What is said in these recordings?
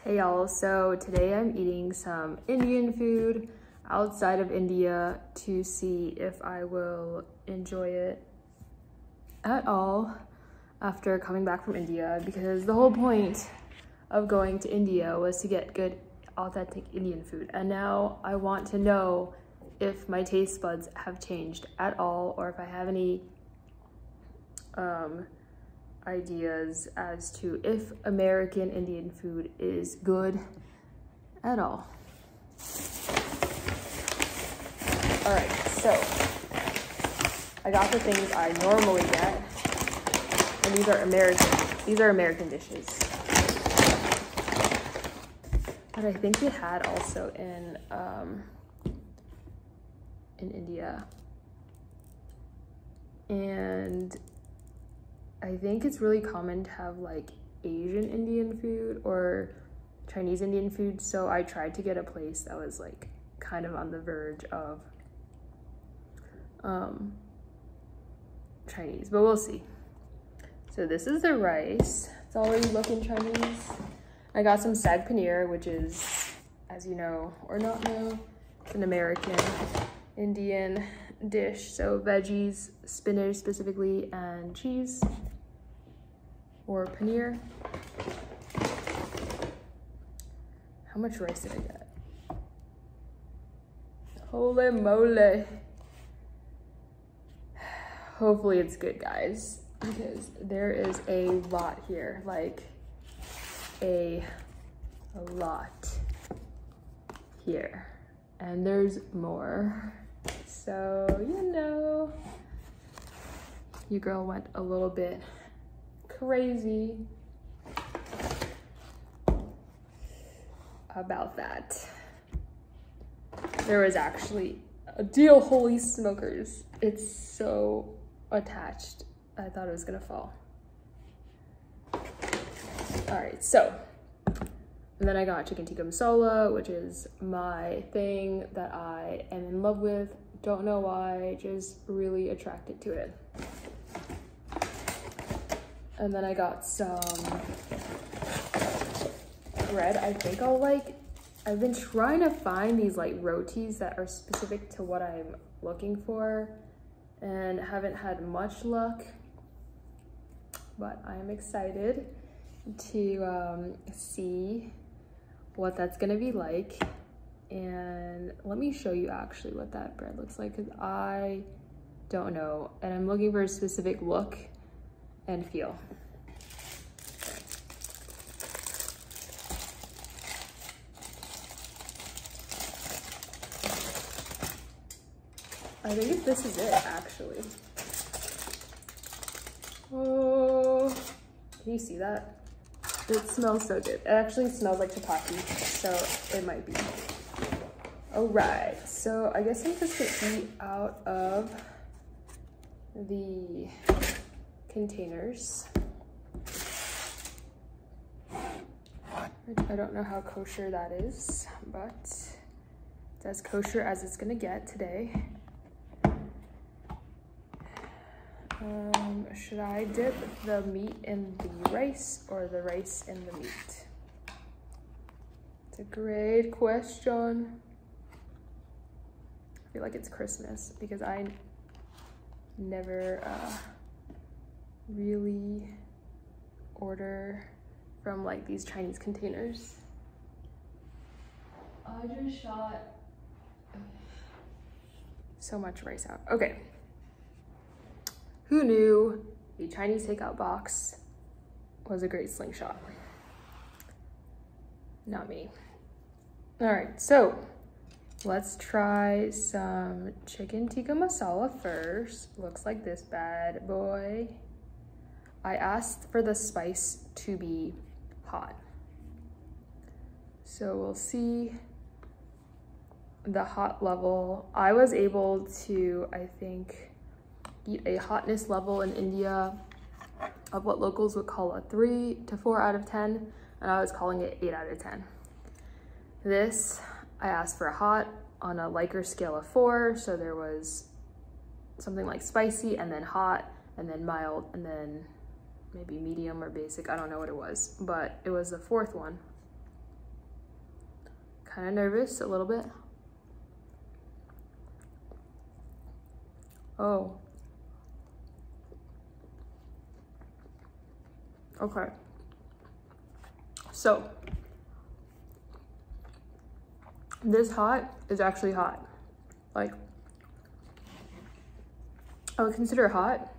Hey y'all, so today I'm eating some Indian food outside of India to see if I will enjoy it at all after coming back from India, because the whole point of going to India was to get good authentic Indian food, and now I want to know if my taste buds have changed at all or if I have any ideas as to if American Indian food is good at all. All right, so I got the things I normally get, and these are American dishes. But I think it had also in India, and I think it's really common to have like Asian Indian food or Chinese Indian food, so I tried to get a place that was like kind of on the verge of Chinese, but we'll see. So this is the rice. It's already looking Chinese. I got some sag paneer, which is, as you know or not know, it's an American Indian dish. So veggies, spinach specifically, and cheese or paneer. How much rice did I get? Holy moly. Hopefully it's good, guys, because there is a lot here, like a lot here, and there's more. So, you know, your girl went a little bit crazy about that. There was actually a deal, holy smokers. It's so attached. I thought it was gonna fall. All right, so, and then I got chicken tikka masala, which is my thing that I am in love with. Don't know why, just really attracted to it. And then I got some bread. I think I've been trying to find these like rotis that are specific to what I'm looking for and haven't had much luck, but I am excited to see what that's gonna be like. And let me show you actually what that bread looks like, because I don't know, and I'm looking for a specific look and feel. I think this is it, actually. Oh, can you see that? It smells so good. It actually smells like chapati, so it might be. All right, so I guess I'm just gonna eat out of the containers. I don't know how kosher that is, but it's as kosher as it's gonna get today. Should I dip the meat in the rice or the rice in the meat? It's a great question. I feel like it's Christmas because I never really order from like these Chinese containers. I just shot so much rice out. Okay. Who knew a Chinese takeout box was a great slingshot? Not me. All right, so let's try some chicken tikka masala first. Looks like this bad boy. I asked for the spice to be hot, so we'll see the hot level. I was able to, I think, eat a hotness level in India of what locals would call a 3 to 4 out of 10, and I was calling it 8 out of 10. This, I asked for a hot on a Likert scale of 4, so there was something like spicy, and then hot, and then mild, and then maybe medium or basic. I don't know what it was, but it was the fourth one. kind of nervous a little bit. Oh. Okay. So, this hot is actually hot. Like, I would consider it hot.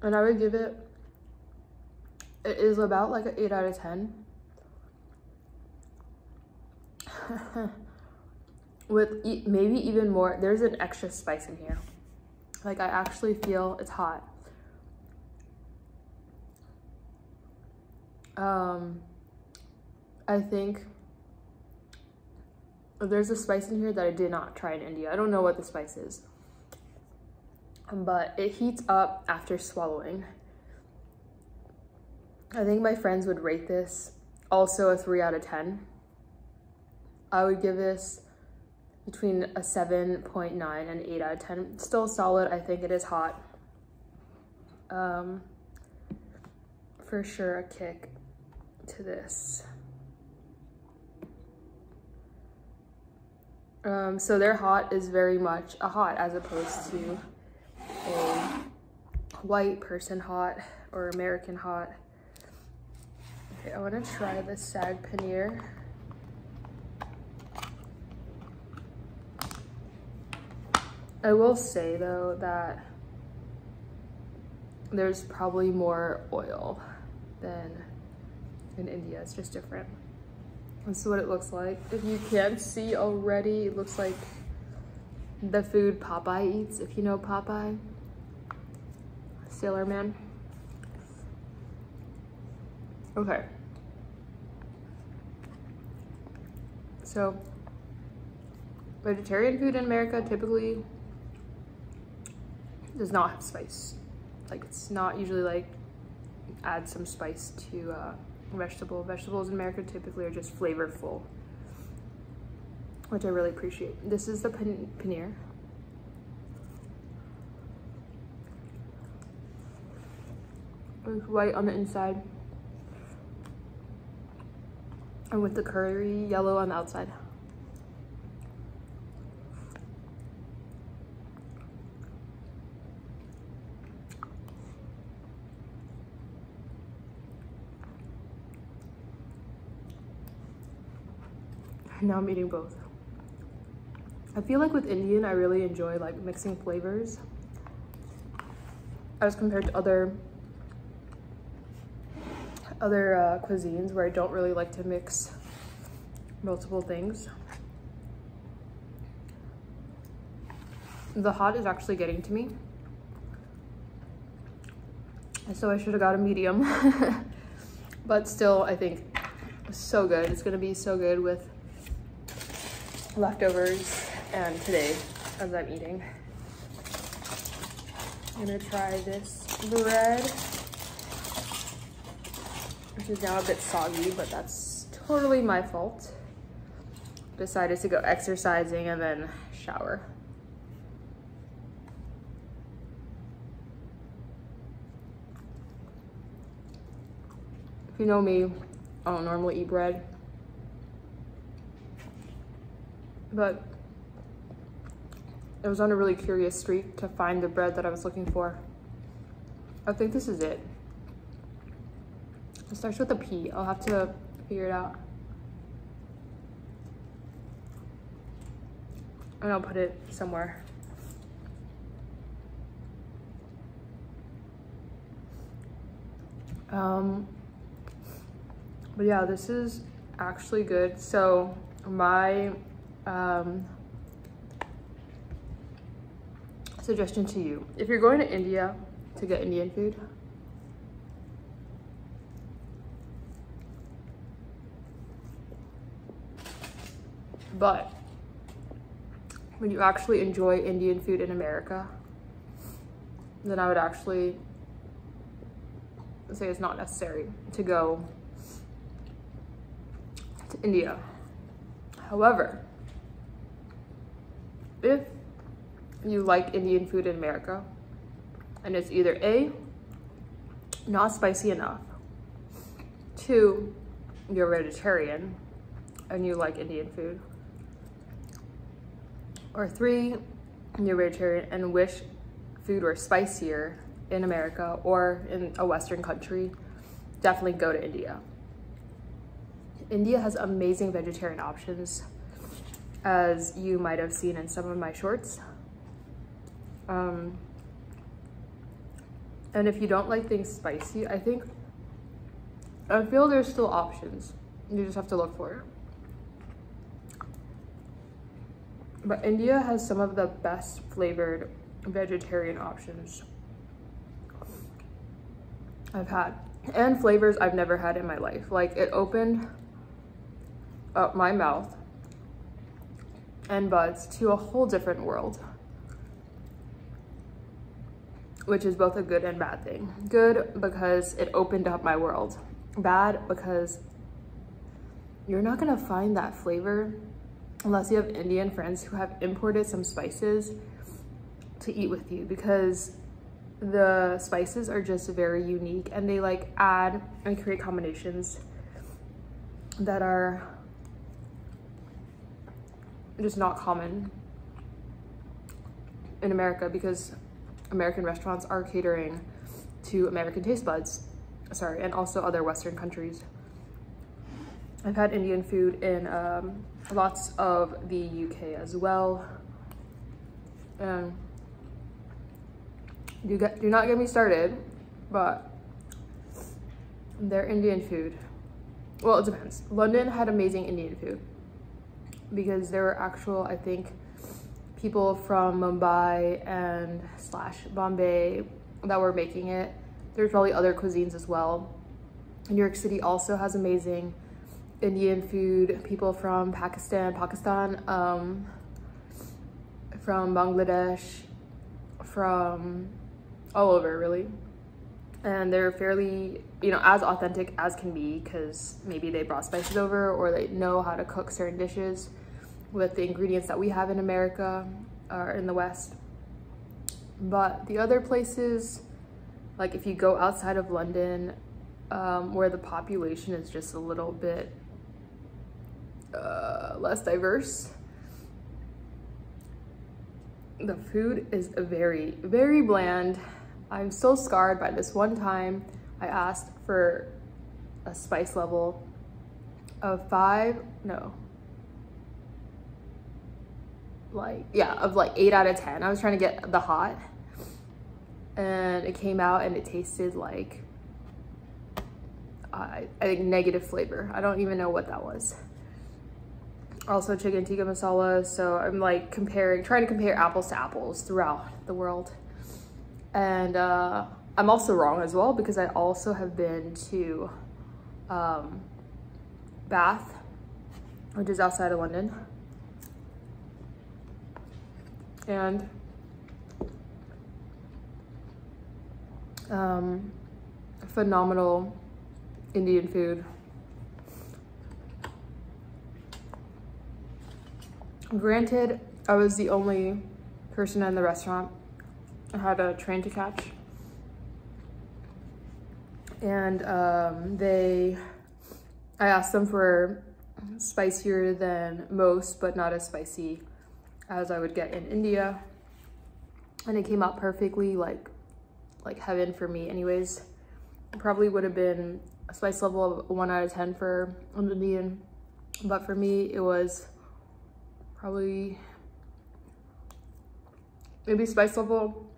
And I would give it is about like an 8 out of 10. With maybe even more, there's an extra spice in here. Like, I actually feel it's hot. I think there's a spice in here that I did not try in India. I don't know what the spice is, but it heats up after swallowing. I think my friends would rate this also a 3 out of 10. I would give this between a 7.9 and 8 out of 10. Still solid. I think it is hot. For sure a kick to this. So their hot is very much a hot as opposed to a white person hot or American hot. Okay, I want to try the Saag Paneer. I will say though that there's probably more oil than in India. It's just different. This is what it looks like. If you can't see already, it looks like the food Popeye eats, if you know Popeye. Sailor Man. Okay. So, vegetarian food in America typically does not have spice. Like, it's not usually like add some spice to vegetables in America typically are just flavorful, which I really appreciate. This is the paneer. It's white on the inside and with the curry yellow on the outside. Now I'm eating both. I feel like with Indian, I really enjoy like mixing flavors as compared to other cuisines where I don't really like to mix multiple things. The hot is actually getting to me, so I should have got a medium. But still, I think so good. It's gonna be so good with leftovers and today as I'm eating. I'm gonna try this bread, which is now a bit soggy, but that's totally my fault. Decided to go exercising and then shower. If you know me, I don't normally eat bread, but I was on a really curious streak to find the bread that I was looking for. I think this is it. It starts with a P. I'll have to figure it out. And I'll put it somewhere. But yeah, this is actually good. So my suggestion to you, if you're going to India to get Indian food, but when you actually enjoy Indian food in America, then I would actually say it's not necessary to go to India. However, if you like Indian food in America and it's either A, not spicy enough. 2, you're vegetarian and you like Indian food. Or 3, you're vegetarian and wish food were spicier in America or in a Western country. Definitely go to India. India has amazing vegetarian options, as you might have seen in some of my shorts. And if you don't like things spicy, I feel there's still options. You just have to look for it. But India has some of the best flavored vegetarian options I've had, and flavors I've never had in my life. Like, it opened up my mouth and buds to a whole different world, which is both a good and bad thing. Good because it opened up my world. Bad because you're not gonna find that flavor unless you have Indian friends who have imported some spices to eat with you, because the spices are just very unique and they like add and create combinations that are just not common in America, because American restaurants are catering to American taste buds, and also other Western countries. I've had Indian food in lots of the UK as well. And do not get me started, but their Indian food, well, it depends. London had amazing Indian food because there were actual, I think, people from Mumbai and / Bombay that were making it. There's probably other cuisines as well. New York City also has amazing Indian food. People from Pakistan, from Bangladesh, from all over really. And they're fairly, as authentic as can be, because maybe they brought spices over or they know how to cook certain dishes with the ingredients that we have in America or in the West. But the other places, like if you go outside of London, where the population is just a little bit less diverse, the food is very, very bland. I'm still scarred by this one time I asked for a spice level of 8 out of 10. I was trying to get the hot, and it came out and it tasted like, I think, negative flavor. I don't even know what that was. Also chicken tikka masala. So I'm like trying to compare apples to apples throughout the world. And I'm also wrong as well, because I also have been to Bath, which is outside of London. And phenomenal Indian food. Granted, I was the only person in the restaurant. I had a train to catch. And I asked them for spicier than most, but not as spicy as I would get in India. And it came out perfectly, like heaven for me anyways. It probably would have been a spice level of 1 out of 10 for an Indian, but for me it was probably maybe spice level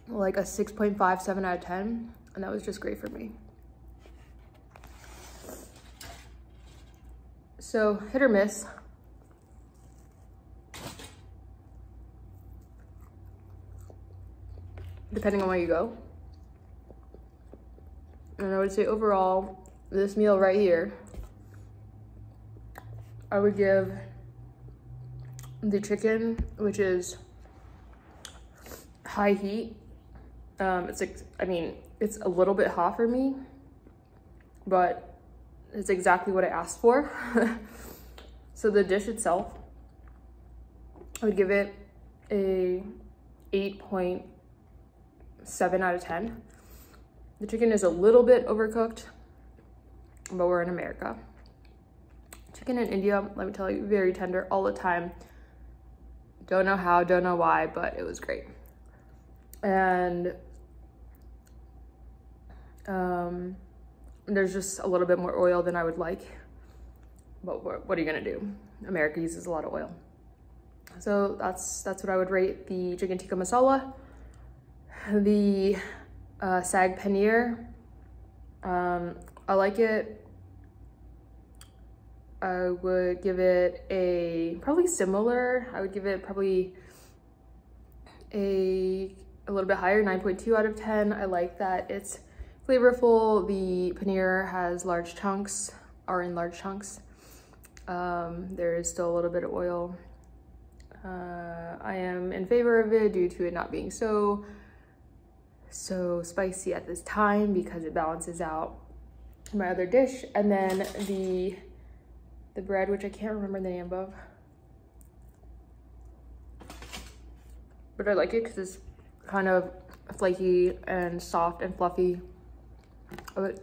like a 6.5, 7 out of 10, and that was just great for me. So hit or miss. Depending on where you go. And I would say overall, this meal right here, I would give the chicken, which is high heat. It's a little bit hot for me, but it's exactly what I asked for. So the dish itself, I would give it a 8.7 out of 10. The chicken is a little bit overcooked, but we're in America. Chicken in India, let me tell you, very tender all the time. Don't know how, don't know why, but it was great. And there's just a little bit more oil than I would like, but what are you gonna do? America uses a lot of oil. So that's what I would rate the chicken tikka masala. The sag paneer, I like it. I would give it probably similar. I would give it probably a little bit higher, 9.2 out of 10. I like that it's flavorful. The paneer has large chunks, are in large chunks. There is still a little bit of oil. I am in favor of it due to it not being so spicy at this time, because it balances out my other dish. And then the bread, which I can't remember the name of, but I like it because it's kind of flaky and soft and fluffy. I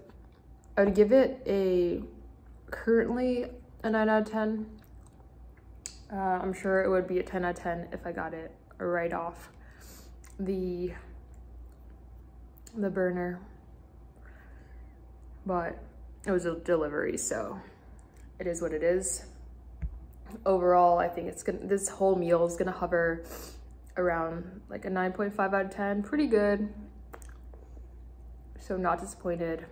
would give it currently a 9 out of 10. I'm sure it would be a 10 out of 10 if I got it right off the burner, but it was a delivery, so it is what it is. Overall, I think this whole meal is gonna hover around like a 9.5 out of 10. Pretty good. So not disappointed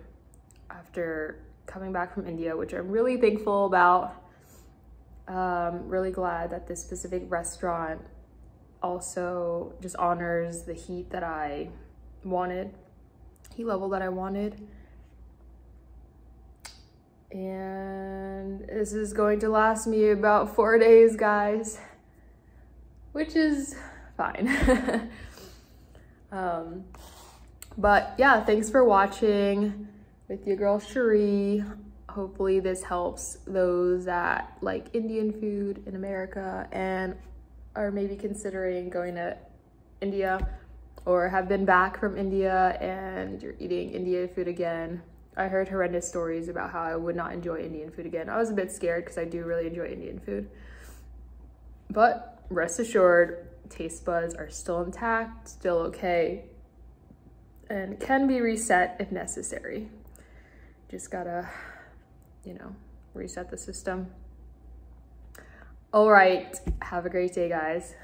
after coming back from India, which I'm really thankful about. Really glad that this specific restaurant also just honors the heat that I wanted, heat level that I wanted. And this is going to last me about 4 days, guys, which is fine. But yeah, thanks for watching with your girl Cherie. Hopefully this helps those that like Indian food in America and are maybe considering going to India, or have been back from India and you're eating Indian food again. I heard horrendous stories about how I would not enjoy Indian food again. I was a bit scared because I do really enjoy Indian food. But rest assured, taste buds are still intact, still okay, and can be reset if necessary. Just gotta, you know, reset the system. All right, have a great day, guys.